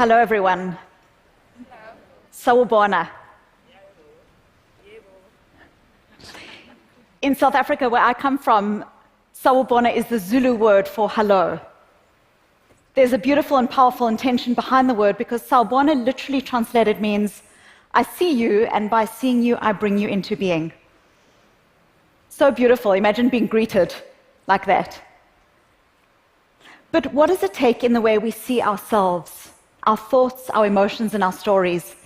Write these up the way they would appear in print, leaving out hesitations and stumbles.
Hello, everyone. Sawubona. In South Africa, where I come from, sawubona is the Zulu word for hello. There's a beautiful and powerful intention behind the word because sawubona literally translated means, I see you, and by seeing you, I bring you into being. So beautiful. Imagine being greeted like that. But what does it take in the way we see ourselves, our thoughts, our emotions, and our stories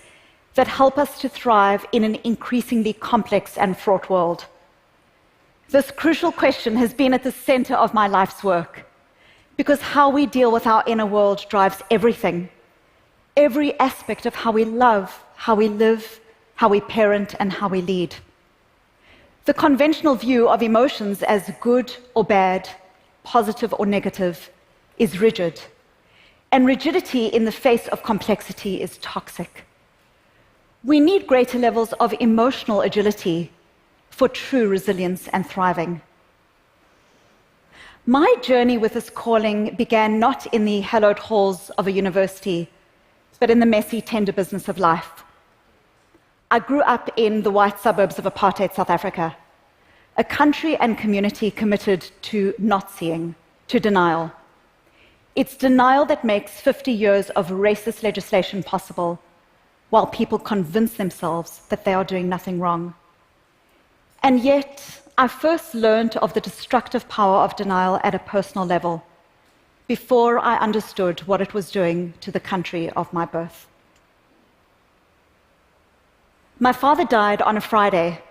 that help us to thrive in an increasingly complex and fraught world? This crucial question has been at the center of my life's work, because how we deal with our inner world drives everything, every aspect of how we love, how we live, how we parent, and how we lead. The conventional view of emotions as good or bad, positive or negative, is rigid, and rigidity in the face of complexity is toxic. We need greater levels of emotional agility for true resilience and thriving. My journey with this calling began not in the hallowed halls of a university, but in the messy, tender business of life. I grew up in the white suburbs of apartheid South Africa, a country and community committed to not seeing, to denial. It's denial that makes 50 years of racist legislation possible, while people convince themselves that they are doing nothing wrong. And yet, I first learned of the destructive power of denial at a personal level, before I understood what it was doing to the country of my birth. My father died on a Friday.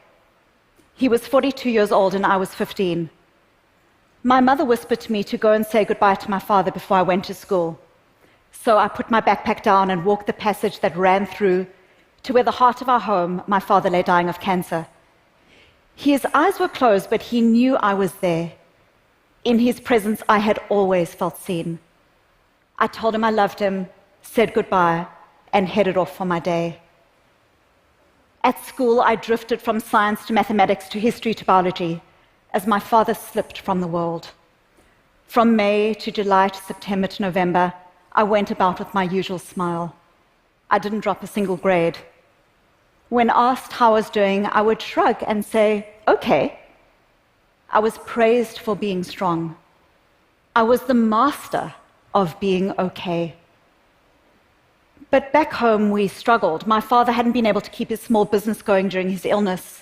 He was 42 years old and I was 15. My mother whispered to me to go and say goodbye to my father before I went to school. So I put my backpack down and walked the passage that ran through to where the heart of our home, my father lay dying of cancer. His eyes were closed, but he knew I was there. In his presence, I had always felt seen. I told him I loved him, said goodbye, and headed off for my day. At school, I drifted from science to mathematics to history to biology, as my father slipped from the world. From May to July to September to November, I went about with my usual smile. I didn't drop a single grade. When asked how I was doing, I would shrug and say, okay. I was praised for being strong. I was the master of being okay. But back home, we struggled. My father hadn't been able to keep his small business going during his illness,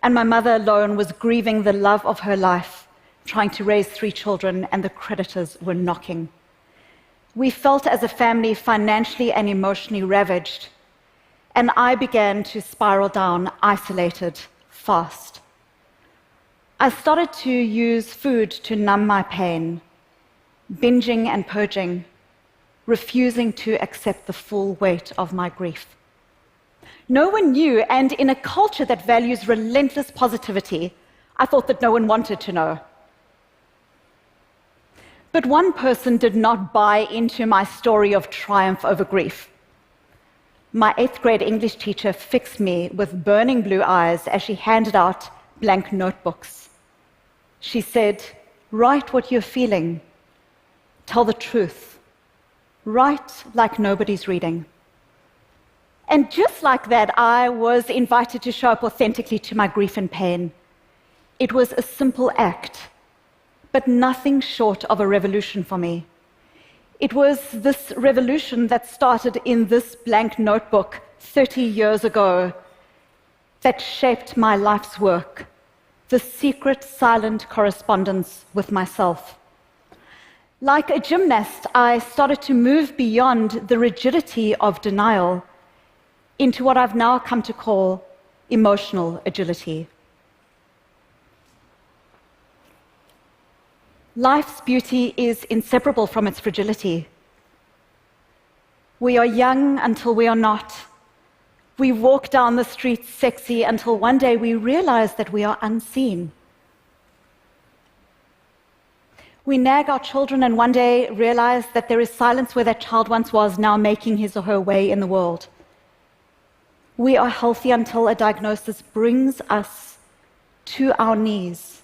and my mother alone was grieving the love of her life, trying to raise 3 children, and the creditors were knocking. We felt as a family financially and emotionally ravaged, and I began to spiral down, isolated, fast. I started to use food to numb my pain, binging and purging, refusing to accept the full weight of my grief. No one knew, and in a culture that values relentless positivity, I thought that no one wanted to know. But one person did not buy into my story of triumph over grief. My 8th grade English teacher fixed me with burning blue eyes as she handed out blank notebooks. She said, write what you're feeling. Tell the truth. Write like nobody's reading. And just like that, I was invited to show up authentically to my grief and pain. It was a simple act, but nothing short of a revolution for me. It was this revolution that started in this blank notebook 30 years ago that shaped my life's work, the secret, silent correspondence with myself. Like a gymnast, I started to move beyond the rigidity of denial into what I've now come to call emotional agility. Life's beauty is inseparable from its fragility. We are young until we are not. We walk down the streets sexy until one day we realize that we are unseen. We nag our children and one day realize that there is silence where that child once was, now making his or her way in the world. We are healthy until a diagnosis brings us to our knees.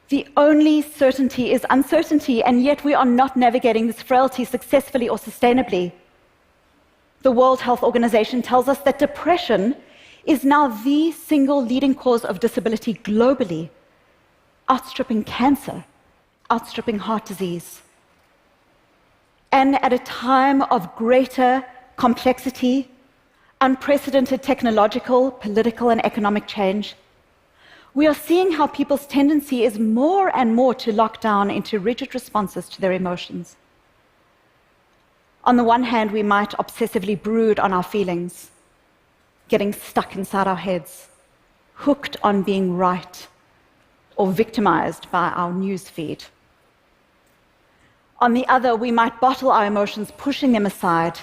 The only certainty is uncertainty, and yet we are not navigating this frailty successfully or sustainably. The World Health Organization tells us that depression is now the single leading cause of disability globally, outstripping cancer, outstripping heart disease. And at a time of greater complexity, unprecedented technological, political, and economic change, we are seeing how people's tendency is more and more to lock down into rigid responses to their emotions. On the one hand, we might obsessively brood on our feelings, getting stuck inside our heads, hooked on being right, or victimized by our news feed. On the other, we might bottle our emotions, pushing them aside,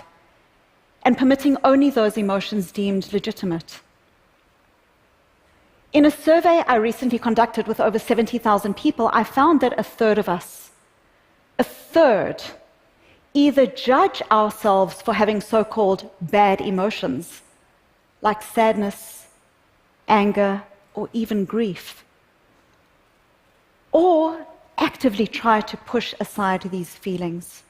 and permitting only those emotions deemed legitimate. In a survey I recently conducted with over 70,000 people, I found that a third of us, a third, either judge ourselves for having so-called bad emotions, like sadness, anger, or even grief, or actively try to push aside these feelings.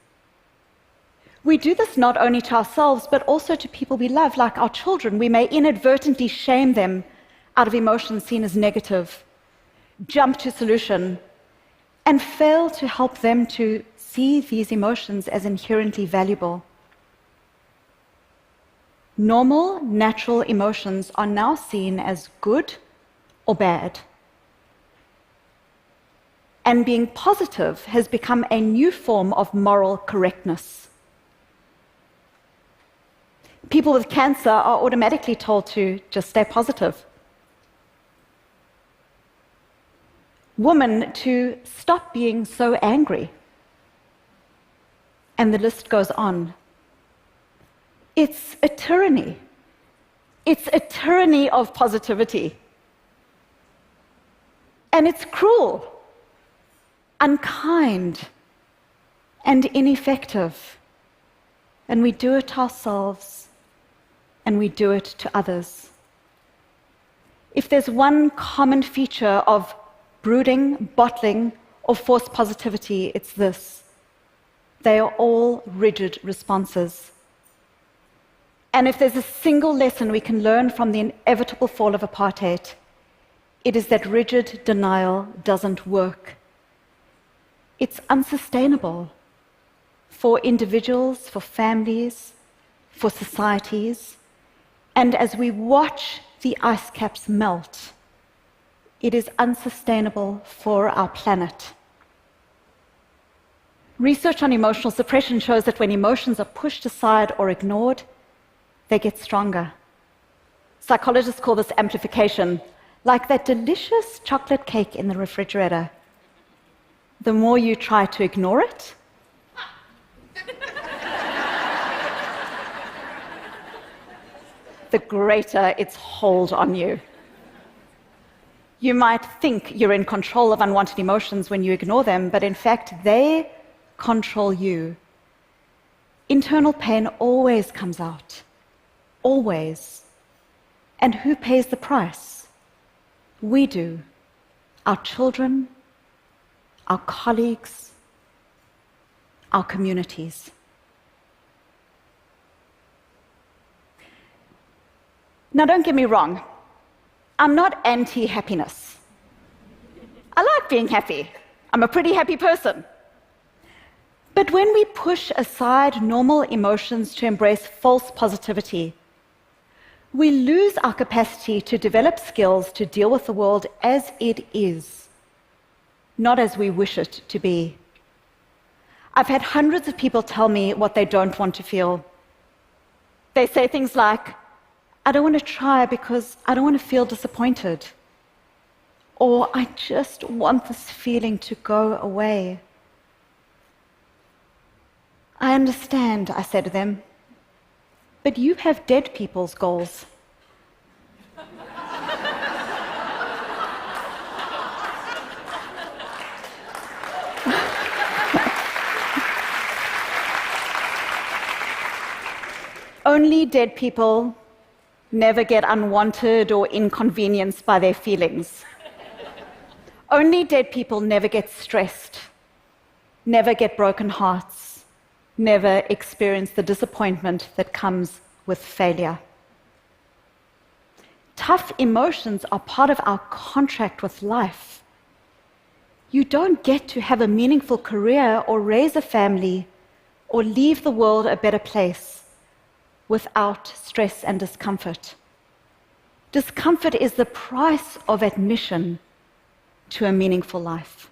We do this not only to ourselves, but also to people we love, like our children. We may inadvertently shame them out of emotions seen as negative, jump to solution, and fail to help them to see these emotions as inherently valuable. Normal, natural emotions are now seen as good or bad. And being positive has become a new form of moral correctness. People with cancer are automatically told to just stay positive. Women to stop being so angry. And the list goes on. It's a tyranny. It's a tyranny of positivity. And it's cruel, unkind, and ineffective. And we do it to ourselves, and we do it to others. If there's one common feature of brooding, bottling, or forced positivity, it's this: they are all rigid responses. And if there's a single lesson we can learn from the inevitable fall of apartheid, it is that rigid denial doesn't work. It's unsustainable for individuals, for families, for societies. And as we watch the ice caps melt, it is unsustainable for our planet. Research on emotional suppression shows that when emotions are pushed aside or ignored, they get stronger. Psychologists call this amplification, like that delicious chocolate cake in the refrigerator. The more you try to ignore it, the greater its hold on you. You might think you're in control of unwanted emotions when you ignore them, but in fact, they control you. Internal pain always comes out. Always. And who pays the price? We do. Our children, our colleagues, our communities. Now, don't get me wrong. I'm not anti-happiness. I like being happy. I'm a pretty happy person. But when we push aside normal emotions to embrace false positivity, we lose our capacity to develop skills to deal with the world as it is, not as we wish it to be. I've had hundreds of people tell me what they don't want to feel. They say things like, I don't want to try because I don't want to feel disappointed. Or I just want this feeling to go away. I understand, I say to them, but you have dead people's goals. Only dead people never get unwanted or inconvenienced by their feelings. Only dead people never get stressed, never get broken hearts, never experience the disappointment that comes with failure. Tough emotions are part of our contract with life. You don't get to have a meaningful career or raise a family or leave the world a better place without stress and discomfort. Discomfort is the price of admission to a meaningful life.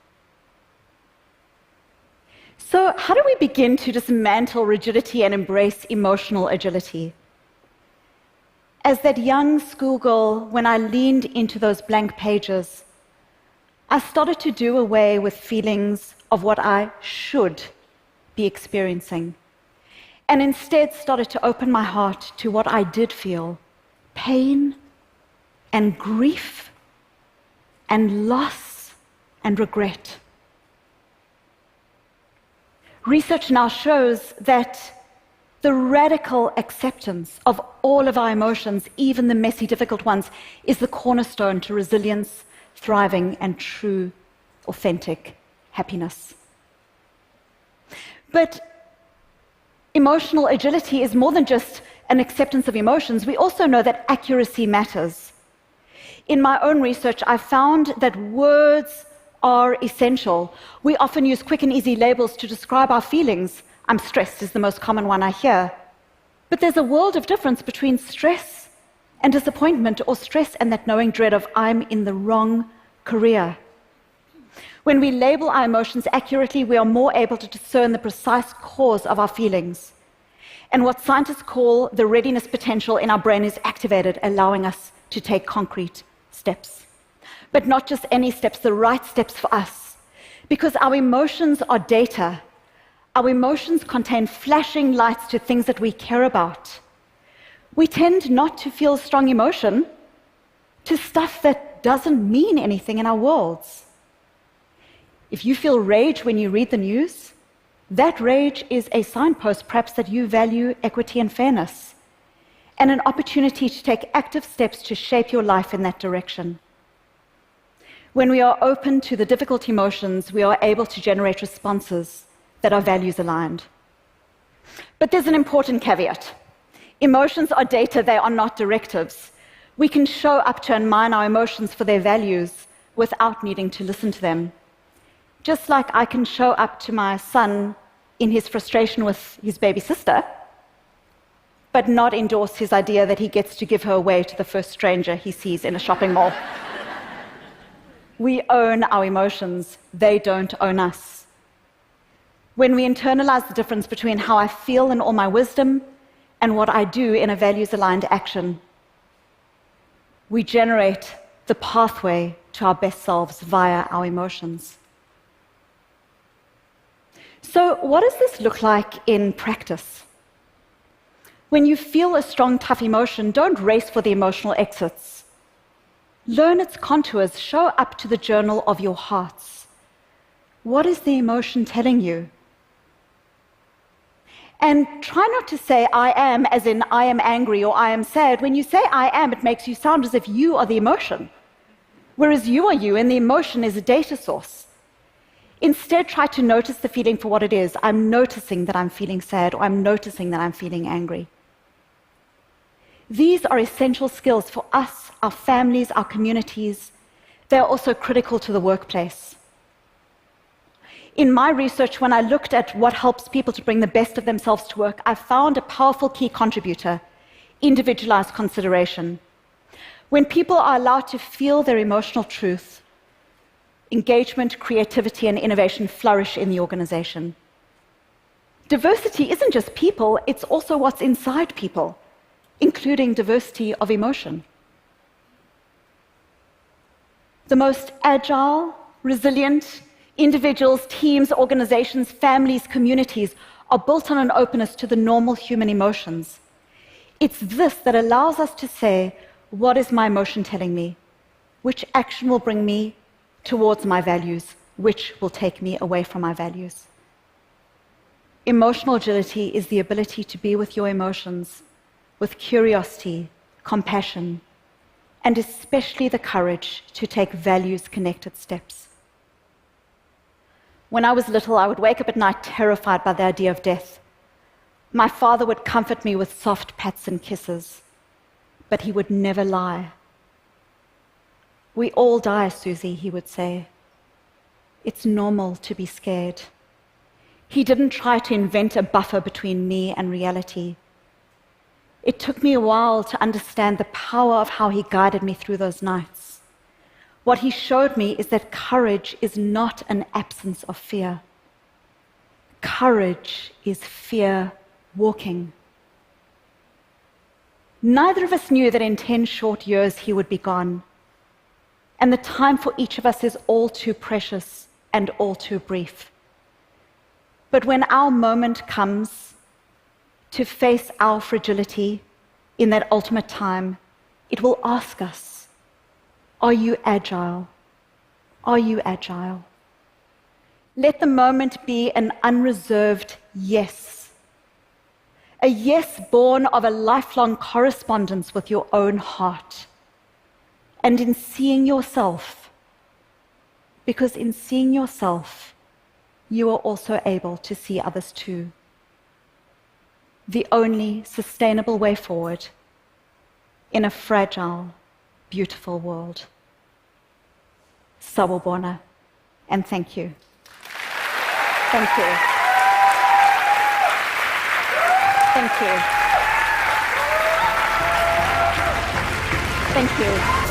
So, how do we begin to dismantle rigidity and embrace emotional agility? As that young schoolgirl, when I leaned into those blank pages, I started to do away with feelings of what I should be experiencing, and instead started to open my heart to what I did feel: pain and grief and loss and regret. Research now shows that the radical acceptance of all of our emotions, even the messy, difficult ones, is the cornerstone to resilience, thriving, and true, authentic happiness. But emotional agility is more than just an acceptance of emotions. We also know that accuracy matters. In my own research, I found that words are essential. We often use quick and easy labels to describe our feelings. I'm stressed is the most common one I hear. But there's a world of difference between stress and disappointment, or stress and that knowing dread of I'm in the wrong career. When we label our emotions accurately, we are more able to discern the precise cause of our feelings. And what scientists call the readiness potential in our brain is activated, allowing us to take concrete steps. But not just any steps, the right steps for us. Because our emotions are data. Our emotions contain flashing lights to things that we care about. We tend not to feel strong emotion to stuff that doesn't mean anything in our worlds. If you feel rage when you read the news, that rage is a signpost, perhaps, that you value equity and fairness, and an opportunity to take active steps to shape your life in that direction. When we are open to the difficult emotions, we are able to generate responses that are values aligned. But there's an important caveat. Emotions are data, they are not directives. We can show up to and mine our emotions for their values without needing to listen to them. Just like I can show up to my son in his frustration with his baby sister, but not endorse his idea that he gets to give her away to the first stranger he sees in a shopping mall. We own our emotions, they don't own us. When we internalize the difference between how I feel in all my wisdom and what I do in a values-aligned action, we generate the pathway to our best selves via our emotions. So, what does this look like in practice? When you feel a strong, tough emotion, don't race for the emotional exits. Learn its contours, show up to the journal of your hearts. What is the emotion telling you? And try not to say I am, as in I am angry or I am sad. When you say I am, it makes you sound as if you are the emotion, whereas you are you, and the emotion is a data source. Instead, try to notice the feeling for what it is. I'm noticing that I'm feeling sad, or I'm noticing that I'm feeling angry. These are essential skills for us, our families, our communities. They are also critical to the workplace. In my research, when I looked at what helps people to bring the best of themselves to work, I found a powerful key contributor: individualized consideration. When people are allowed to feel their emotional truth, engagement, creativity, and innovation flourish in the organization. Diversity isn't just people, it's also what's inside people, including diversity of emotion. The most agile, resilient individuals, teams, organizations, families, communities are built on an openness to the normal human emotions. It's this that allows us to say, what is my emotion telling me? Which action will bring me towards my values? Which will take me away from my values? Emotional agility is the ability to be with your emotions with curiosity, compassion, and especially the courage to take values-connected steps. When I was little, I would wake up at night terrified by the idea of death. My father would comfort me with soft pats and kisses, but he would never lie. We all die, Susie, he would say. It's normal to be scared. He didn't try to invent a buffer between me and reality. It took me a while to understand the power of how he guided me through those nights. What he showed me is that courage is not an absence of fear. Courage is fear walking. Neither of us knew that in 10 short years he would be gone. And the time for each of us is all too precious and all too brief. But when our moment comes to face our fragility in that ultimate time, it will ask us, are you agile? Are you agile? Let the moment be an unreserved yes. A yes born of a lifelong correspondence with your own heart. And in seeing yourself, because in seeing yourself, you are also able to see others too. The only sustainable way forward in a fragile, beautiful world. Sawubona, and thank you. Thank you. Thank you. Thank you.